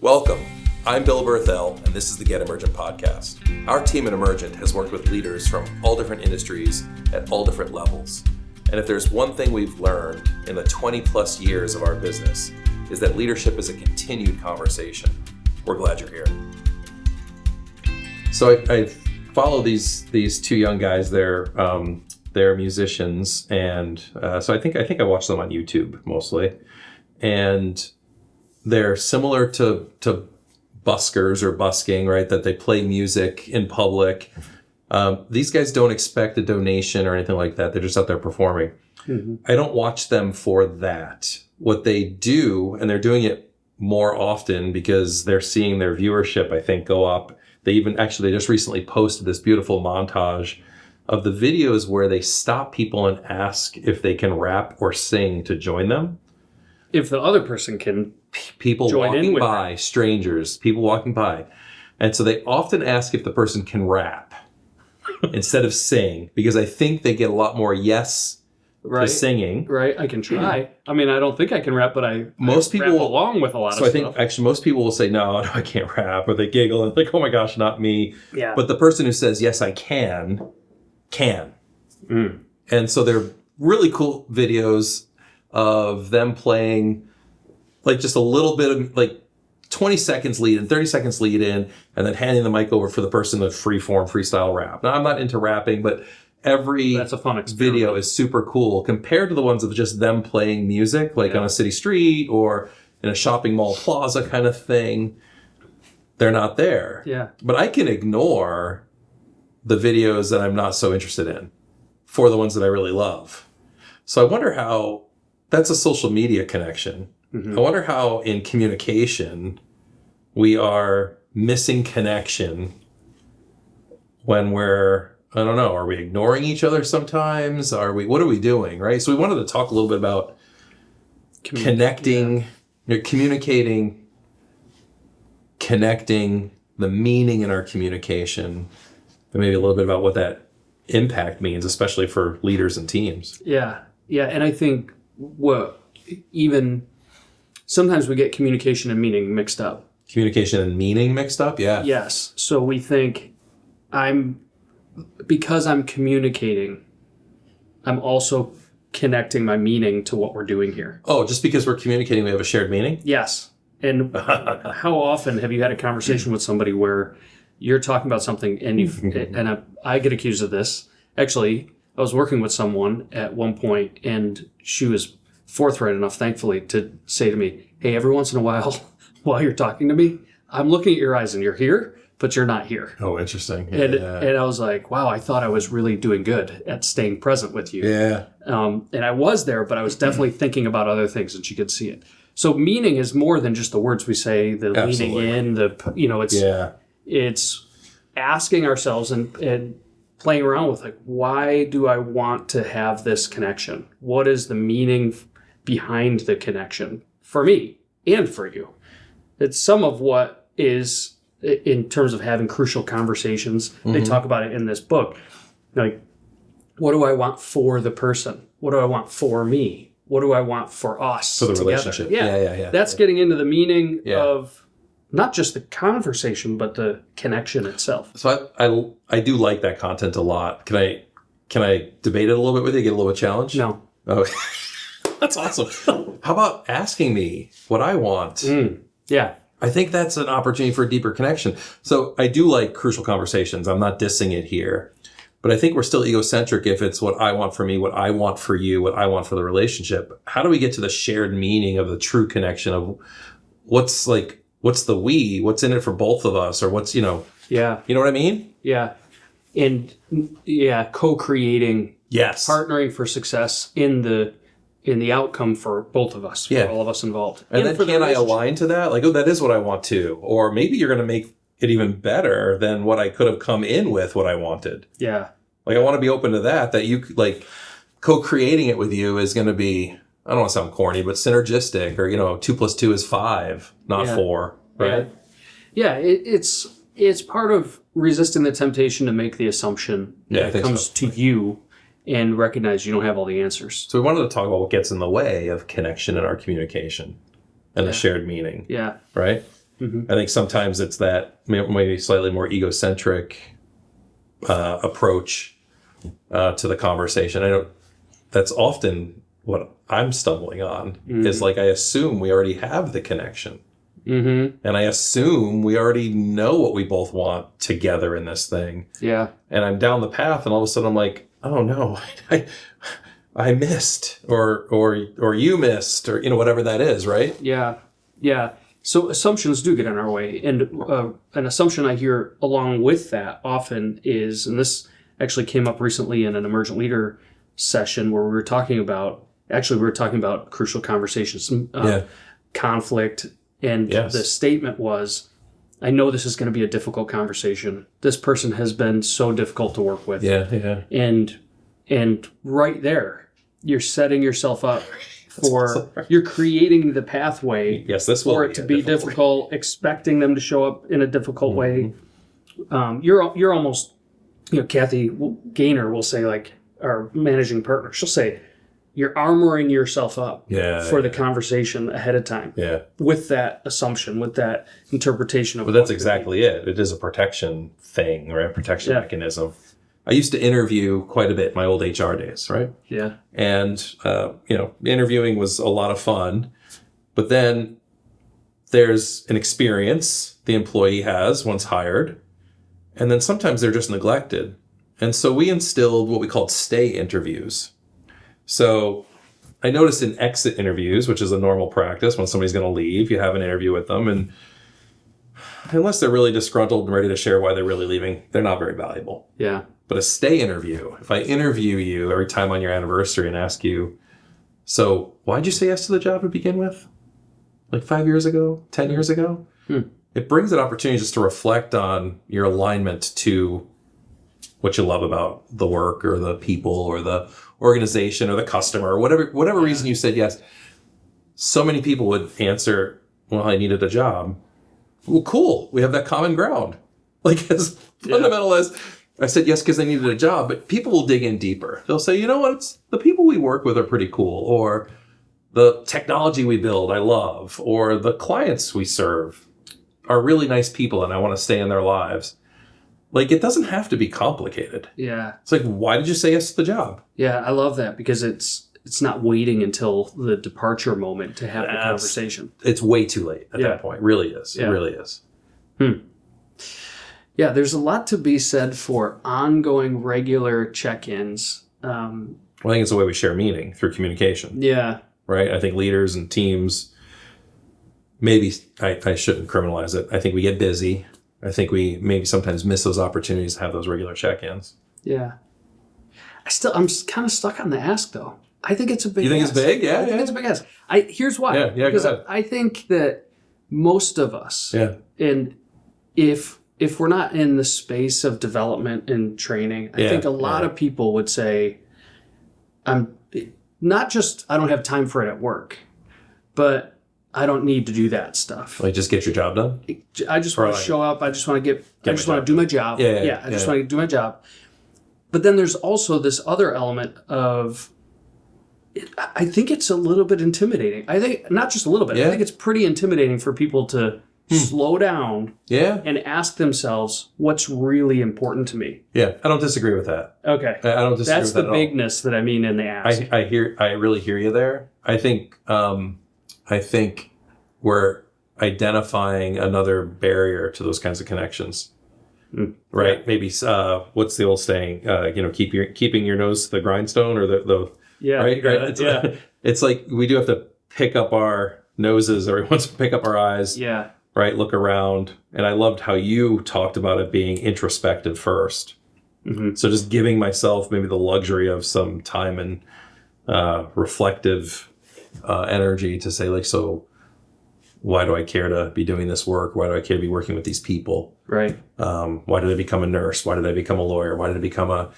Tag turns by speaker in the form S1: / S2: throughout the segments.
S1: Welcome. I'm Bill Berthel, and this is the Get Emergent podcast. Our team at Emergent has worked with leaders from all different industries at all different levels. And if there's one thing we've learned in the 20 plus years of our business, is that leadership is a continued conversation. We're glad you're here. So I follow these two young guys. They're musicians, and so I think I watch them on YouTube mostly, and they're similar to buskers or busking, right? That they play music in public. These guys don't expect a donation or anything like that. They're just out there performing. Mm-hmm. I don't watch them for that. What they do, and they're doing it more often because they're seeing their viewership, I think, go up. They just recently posted this beautiful montage of the videos where they stop people and ask if they can rap or sing to join them.
S2: If the other person can
S1: people
S2: join
S1: walking
S2: in with
S1: by,
S2: them.
S1: Strangers, people walking by. And so they often ask if the person can rap instead of sing, because I think they get a lot more yes to singing.
S2: Right, I can try. I mean, I don't think I can rap, but I rap along with a lot of stuff.
S1: So I think actually most people will say, no, I can't rap, or they giggle and like, oh my gosh, not me.
S2: Yeah.
S1: But the person who says, yes, I can. And so they're really cool videos of them playing like just a little bit of like 20 seconds lead in, 30 seconds lead in, and then handing the mic over for the person to freestyle rap. Now, I'm not into rapping, but that's a fun video is super cool compared to the ones of just them playing music, like on a city street or in a shopping mall plaza kind of thing. They're not there.
S2: Yeah.
S1: But I can ignore the videos that I'm not so interested in for the ones that I really love. So I wonder how that's a social media connection. Mm-hmm. I wonder how in communication we are missing connection when are we ignoring each other sometimes? What are we doing, right? So we wanted to talk a little bit about communicating, the meaning in our communication, and maybe a little bit about what that impact means, especially for leaders and teams.
S2: Yeah. And I think even sometimes we get communication and meaning mixed up.
S1: Communication and meaning mixed up? Yeah.
S2: Yes. So we think because I'm communicating, I'm also connecting my meaning to what we're doing here.
S1: Oh, just because we're communicating, we have a shared meaning?
S2: Yes. And how often have you had a conversation with somebody where you're talking about something and I get accused of this. Actually, I was working with someone at one point and she was forthright enough, thankfully, to say to me, hey, every once in a while you're talking to me, I'm looking at your eyes and you're here, but you're not here.
S1: Oh, interesting. Yeah.
S2: And I was like, wow, I thought I was really doing good at staying present with you.
S1: Yeah.
S2: And I was there, but I was definitely thinking about other things and she could see it. So meaning is more than just the words we say, the
S1: Absolutely.
S2: leaning in, it's asking ourselves and playing around with like, why do I want to have this connection? What is the meaning behind the connection for me and for you? It's some of what is in terms of having crucial conversations. Mm-hmm. They talk about it in this book. Like, what do I want for the person? What do I want for me? What do I want for us?
S1: For the
S2: together?
S1: relationship.
S2: Yeah. That's getting into the meaning of not just the conversation, but the connection itself.
S1: So I do like that content a lot. Can I debate it a little bit with you? Get a little challenge?
S2: No.
S1: Oh, that's awesome. How about asking me what I want?
S2: Yeah.
S1: I think that's an opportunity for a deeper connection. So I do like crucial conversations. I'm not dissing it here. But I think we're still egocentric if it's what I want for me, what I want for you, what I want for the relationship. How do we get to the shared meaning of the true connection of what's the we, what's in it for both of us, or what's, you know what I mean?
S2: Yeah. And co-creating,
S1: yes,
S2: partnering for success in the outcome for both of us, for all of us involved.
S1: And then can I align to that? Like, oh, that is what I want too. Or maybe you're going to make it even better than what I could have come in with what I wanted.
S2: Yeah.
S1: Like, I want to be open to that you like co-creating it with you is going to be, I don't want to sound corny, but synergistic, or, 2 + 2 is 5, not 4. Right.
S2: Yeah. It's part of resisting the temptation to make the assumption that it comes to you and recognize you don't have all the answers.
S1: So we wanted to talk about what gets in the way of connection in our communication and the shared meaning.
S2: Yeah.
S1: Right? I think sometimes it's that maybe slightly more egocentric approach to the conversation. That's often what I'm stumbling on is like, I assume we already have the connection. And I assume we already know what we both want together in this thing.
S2: Yeah.
S1: And I'm down the path, and all of a sudden I'm like, oh no, I missed, or you missed, or whatever that is, right?
S2: Yeah. Yeah. So assumptions do get in our way. And an assumption I hear along with that often is, and this actually came up recently in an emergent leader session where we were talking about crucial conversations, conflict. And the statement was, I know this is going to be a difficult conversation. This person has been so difficult to work with.
S1: Yeah.
S2: And right there, you're setting yourself up you're creating the pathway for it to be difficult, expecting them to show up in a difficult way. You're almost, Kathy Gaynor will say, like, our managing partner, she'll say, you're armoring yourself up for the conversation ahead of time.
S1: Yeah.
S2: With that assumption, with that interpretation of
S1: But that's exactly it. It is a protection thing, right? Protection mechanism. I used to interview quite a bit in my old HR days, right?
S2: Yeah.
S1: And, interviewing was a lot of fun. But then there's an experience the employee has once hired. And then sometimes they're just neglected. And so we instilled what we called stay interviews. So I noticed in exit interviews, which is a normal practice, when somebody's going to leave, you have an interview with them. And unless they're really disgruntled and ready to share why they're really leaving, they're not very valuable.
S2: Yeah.
S1: But a stay interview, if I interview you every time on your anniversary and ask you, so why'd you say yes to the job to begin with? Like 5 years ago, 10 years ago? It brings an opportunity just to reflect on your alignment to what you love about the work or the people or the organization or the customer or whatever reason you said yes. So many people would answer, well, I needed a job. Well, cool. We have that common ground. Like, as fundamental as I said yes because I needed a job, but people will dig in deeper. They'll say, you know what? It's the people we work with are pretty cool, or the technology we build I love, or the clients we serve are really nice people and I want to stay in their lives. Like, it doesn't have to be complicated.
S2: Yeah.
S1: It's like, why did you say yes to the job?
S2: Yeah, I love that because it's not waiting until the departure moment to have the conversation.
S1: It's way too late at that point. It really is.
S2: Yeah.
S1: It really is.
S2: Yeah, there's a lot to be said for ongoing, regular check-ins.
S1: Well, I think it's the way we share meaning, through communication.
S2: Yeah.
S1: Right? I think leaders and teams, maybe I shouldn't criminalize it. I think we get busy. I think we maybe sometimes miss those opportunities to have those regular check-ins.
S2: Yeah. I'm kind of stuck on the ask, though. I think it's a big ask.
S1: You think it's big? Yeah,
S2: I think it's a big ask. Here's why.
S1: Yeah,
S2: because I think that most of us, and if we're not in the space of development and training, I think a lot of people would say, I'm not just, I don't have time for it at work, but I don't need to do that stuff.
S1: Like, just get your job done?
S2: I just want to show up. I just want to do my job. I just want to do my job. But then there's also this other element of, I think it's a little bit intimidating. I think, not just a little bit, I think it's pretty intimidating for people to slow down and ask themselves, what's really important to me? Yeah,
S1: I don't disagree with that.
S2: Okay.
S1: I don't disagree
S2: with that at all. That's the bigness that I mean in the ask.
S1: I really hear you there. I think we're identifying another barrier to those kinds of connections. Right? Yeah. Maybe what's the old saying? Keeping your nose to the grindstone, or the right. It's like we do have to pick up our noses every once in a while, pick up our eyes.
S2: Yeah.
S1: Right. Look around. And I loved how you talked about it being introspective first. Mm-hmm. So just giving myself maybe the luxury of some time and reflective energy to say, like, so why do I care to be doing this work? Why do I care to be working with these people?
S2: Right.
S1: Why did I become a nurse? Why did I become a lawyer? Why did I become a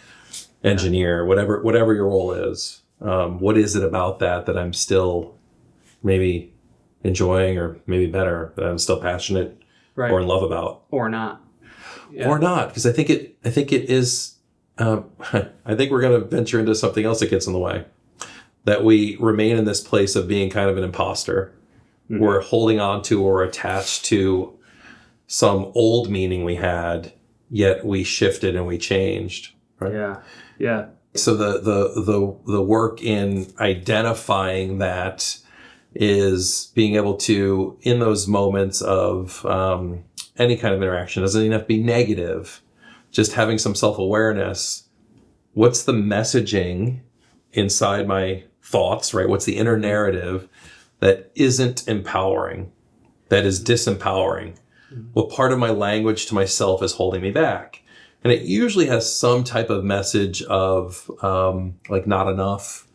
S1: engineer? Whatever your role is. What is it about that I'm still maybe enjoying, or maybe better, that I'm still passionate or in love about?
S2: Or not. Yeah.
S1: Or not. Because I think it is, I think we're going to venture into something else that gets in the way. That we remain in this place of being kind of an imposter, we're holding on to or attached to some old meaning we had, yet we shifted and we changed. Right?
S2: Yeah. Yeah.
S1: So the work in identifying that is being able to, in those moments of any kind of interaction, doesn't even have to be negative, just having some self-awareness. What's the messaging inside my thoughts, right? What's the inner narrative that isn't empowering, that is disempowering? What part of my language to myself is holding me back? And it usually has some type of message of like not enough,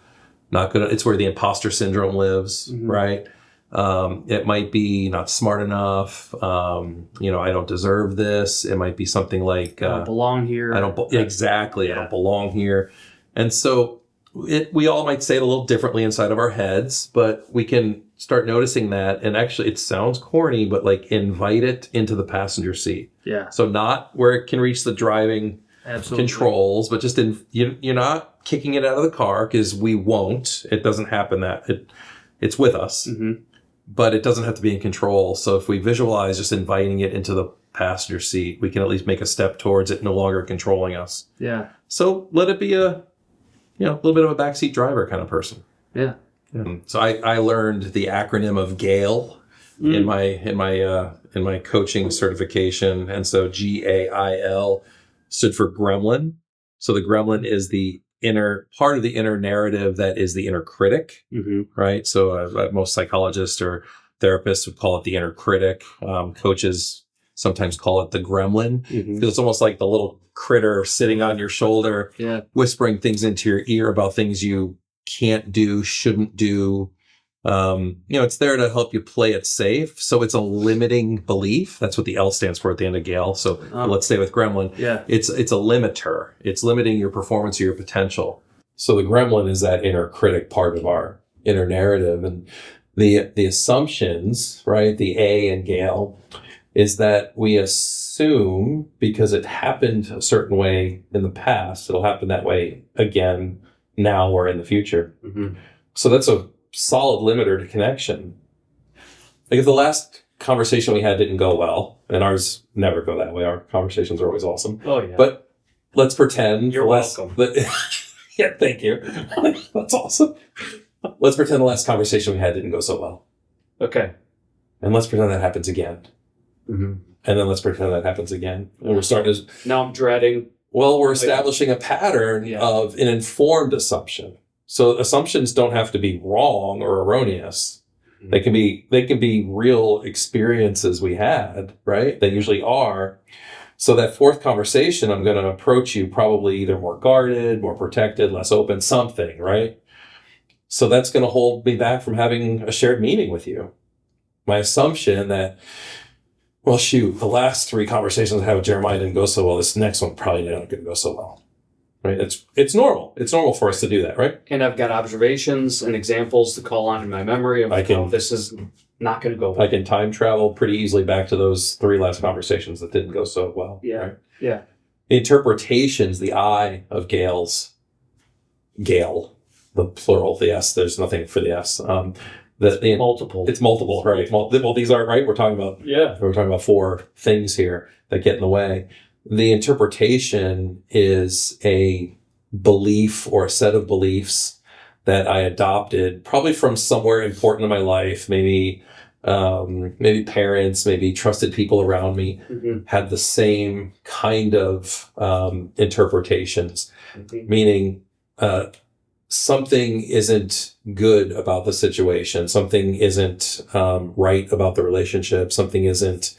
S1: not good. It's where the imposter syndrome lives, right? It might be not smart enough. I don't deserve this. It might be something like
S2: I don't belong here.
S1: Exactly. I don't belong here. And so we all might say it a little differently inside of our heads, but we can start noticing that. And actually, it sounds corny, but like invite it into the passenger seat.
S2: Yeah.
S1: So not where it can reach the driving controls, but just you're not kicking it out of the car, because we won't. It doesn't happen it's with us, but it doesn't have to be in control. So if we visualize just inviting it into the passenger seat, we can at least make a step towards it no longer controlling us.
S2: Yeah.
S1: So let it be a little bit of a backseat driver kind of person.
S2: Yeah.
S1: So I learned the acronym of GAIL in my coaching certification, and so GAIL stood for gremlin. So the gremlin is the inner part of the inner narrative that is the inner critic, right? So most psychologists or therapists would call it the inner critic. Coaches sometimes call it the gremlin, because it's almost like the little critter sitting on your shoulder, whispering things into your ear about things you can't do, shouldn't do. It's there to help you play it safe. So it's a limiting belief. That's what the L stands for at the end of GAIL. So let's stay with gremlin.
S2: Yeah.
S1: It's a limiter. It's limiting your performance or your potential. So the gremlin is that inner critic part of our inner narrative. And the assumptions, right, the A in GAIL, is that we assume because it happened a certain way in the past, it'll happen that way again now or in the future. So that's a solid limiter to connection. Like if the last conversation we had didn't go well, and ours never go that way, our conversations are always awesome.
S2: Oh yeah.
S1: But let's pretend
S2: you're welcome.
S1: Yeah, thank you. That's awesome. Let's pretend the last conversation we had didn't go so well.
S2: Okay.
S1: And let's pretend that happens again. And then let's pretend that happens again. And we're starting to...
S2: Now I'm dreading.
S1: Well, we're establishing a pattern of an informed assumption. So assumptions don't have to be wrong or erroneous. They can be real experiences we had, right? They usually are. So that fourth conversation, I'm going to approach you probably either more guarded, more protected, less open, something, right? So that's going to hold me back from having a shared meaning with you. My assumption that, well, shoot, the last three conversations I had with Jeremiah didn't go so well. This next one probably not going to go so well. Right? It's normal. It's normal for us to do that, right?
S2: And I've got observations and examples to call on in my memory of how this is not going to go well.
S1: I can time travel pretty easily back to those three last conversations that didn't go so well.
S2: Yeah.
S1: Right?
S2: Yeah.
S1: The interpretations, the I of GAIL, the plural, the S, there's nothing for the S.
S2: Multiple.
S1: It's multiple, right? Well, these aren't right. We're talking about four things here that get in the way. The interpretation is a belief or a set of beliefs that I adopted probably from somewhere important in my life. Maybe parents, maybe trusted people around me had the same kind of interpretations, meaning something isn't good about the situation. Something isn't right about the relationship. Something isn't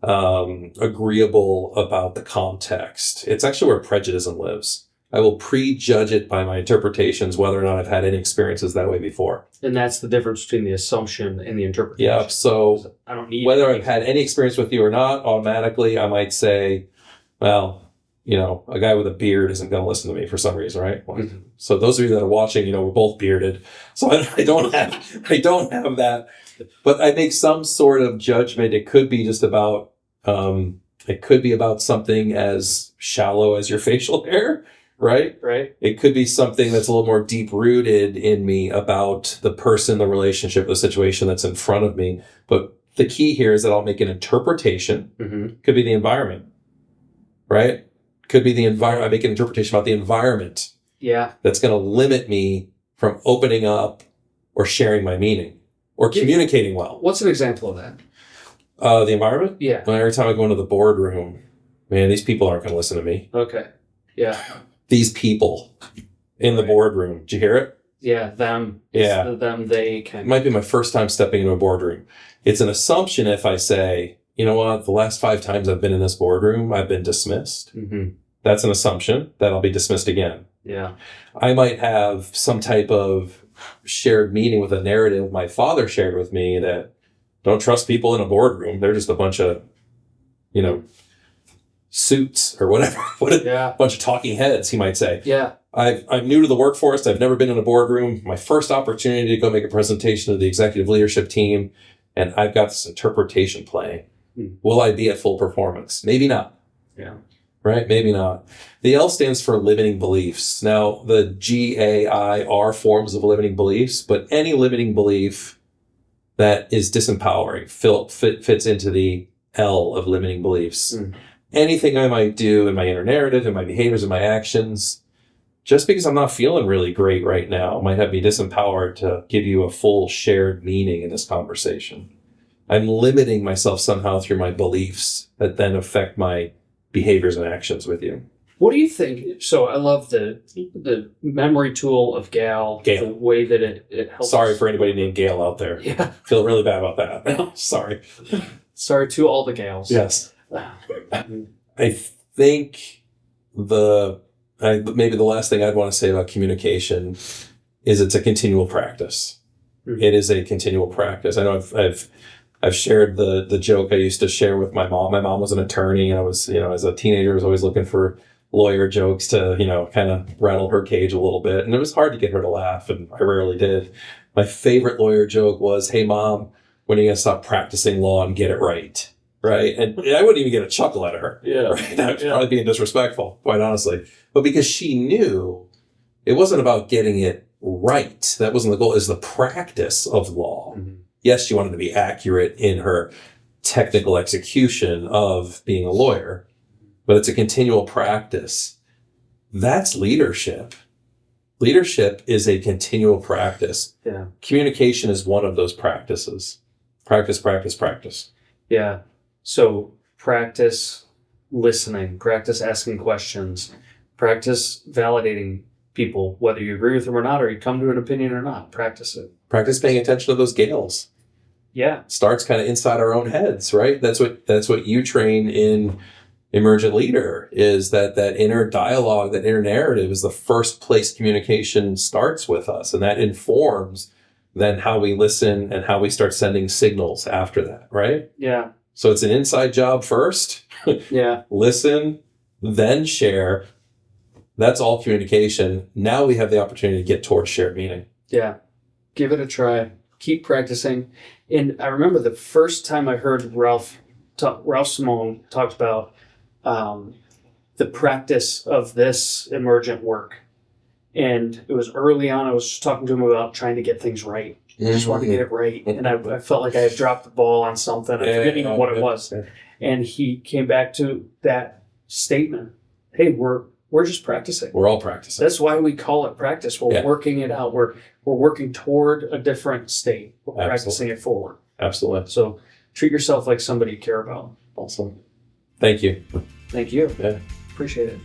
S1: agreeable about the context. It's actually where prejudice lives. I will prejudge it by my interpretations, whether or not I've had any experiences that way before.
S2: And that's the difference between the assumption and the interpretation.
S1: Yeah. So
S2: I don't need
S1: whether I've had any experience with you or not, automatically I might say, well, a guy with a beard isn't going to listen to me for some reason, right? So those of you that are watching, we're both bearded. So I don't have that, but I make some sort of judgment. It could be just about, it could be about something as shallow as your facial hair, right?
S2: Right.
S1: It could be something that's a little more deep rooted in me about the person, the relationship, the situation that's in front of me. But the key here is that I'll make an interpretation.
S2: Mm-hmm.
S1: Could be the environment, right? Could be the environment. I make an interpretation about the environment.
S2: Yeah.
S1: That's going to limit me from opening up or sharing my meaning or communicating well.
S2: What's an example of that?
S1: The environment?
S2: Yeah.
S1: Every time I go into the boardroom, man, these people aren't going to listen to me.
S2: Okay. Yeah.
S1: These people in the boardroom. Did you hear it?
S2: Yeah. Them.
S1: Yeah.
S2: It's them, they
S1: It
S2: can.
S1: might be my first time stepping into a boardroom. It's an assumption if I say, you know what, the last 5 times I've been in this boardroom, I've been dismissed.
S2: Mm-hmm.
S1: That's an assumption that I'll be dismissed again.
S2: Yeah.
S1: I might have some type of shared meaning with a narrative my father shared with me that don't trust people in a boardroom. They're just a bunch of, suits or whatever. A bunch of talking heads, he might say.
S2: Yeah.
S1: I'm new to the workforce. I've never been in a boardroom. My first opportunity to go make a presentation to the executive leadership team, and I've got this interpretation playing. Will I be at full performance? Maybe not.
S2: Yeah.
S1: Right? Maybe not. The L stands for limiting beliefs. Now, the GAI are forms of limiting beliefs, but any limiting belief that is disempowering fits into the L of limiting beliefs. Anything I might do in my inner narrative, in my behaviors, in my actions, just because I'm not feeling really great right now might have me disempowered to give you a full shared meaning in this conversation. I'm limiting myself somehow through my beliefs that then affect my behaviors and actions with you.
S2: What do you think? So I love the memory tool of Gale. The way that it helps.
S1: Sorry for anybody named Gale out there.
S2: Yeah.
S1: Feel really bad about that. Sorry.
S2: Sorry to all the Gales.
S1: Yes. I think maybe the last thing I'd want to say about communication is it's a continual practice. Mm-hmm. It is a continual practice. I know I've shared the joke I used to share with my mom. My mom was an attorney, and I was, as a teenager, I was always looking for lawyer jokes to, kind of rattle her cage a little bit. And it was hard to get her to laugh, and I rarely did. My favorite lawyer joke was, "Hey, Mom, when are you going to stop practicing law and get it right?" Right? And I wouldn't even get a chuckle out of her.
S2: Yeah.
S1: Right? That was probably being disrespectful, quite honestly. But because she knew it wasn't about getting it right. That wasn't the goal. It was the practice of law. Mm-hmm. Yes, she wanted to be accurate in her technical execution of being a lawyer, but it's a continual practice. That's leadership. Leadership is a continual practice.
S2: Yeah.
S1: Communication is one of those practices. Practice, practice, practice.
S2: Yeah. So practice listening, practice asking questions, practice validating people, whether you agree with them or not, or you come to an opinion or not. Practice it.
S1: Practice paying attention to those gales.
S2: Yeah.
S1: Starts kind of inside our own heads, right? That's what you train in Emergent Leader, is that inner dialogue, that inner narrative is the first place communication starts with us. And that informs then how we listen and how we start sending signals after that, right?
S2: Yeah.
S1: So it's an inside job first.
S2: Yeah.
S1: Listen, then share. That's all communication. Now we have the opportunity to get towards shared meaning.
S2: Yeah. Give it a try. Keep practicing. And I remember the first time I heard Ralph Simone talked about the practice of this emergent work. And it was early on. I was talking to him about trying to get things right. I just wanted to get it right. And I felt like I had dropped the ball on something. I forget even what it was. And he came back to that statement. Hey, we're just practicing.
S1: We're all practicing.
S2: That's why we call it practice. We're working it out. We're working toward a different state. We're practicing it forward.
S1: Absolutely.
S2: So treat yourself like somebody you care about.
S1: Awesome. Thank you.
S2: Thank you.
S1: Yeah.
S2: Appreciate it.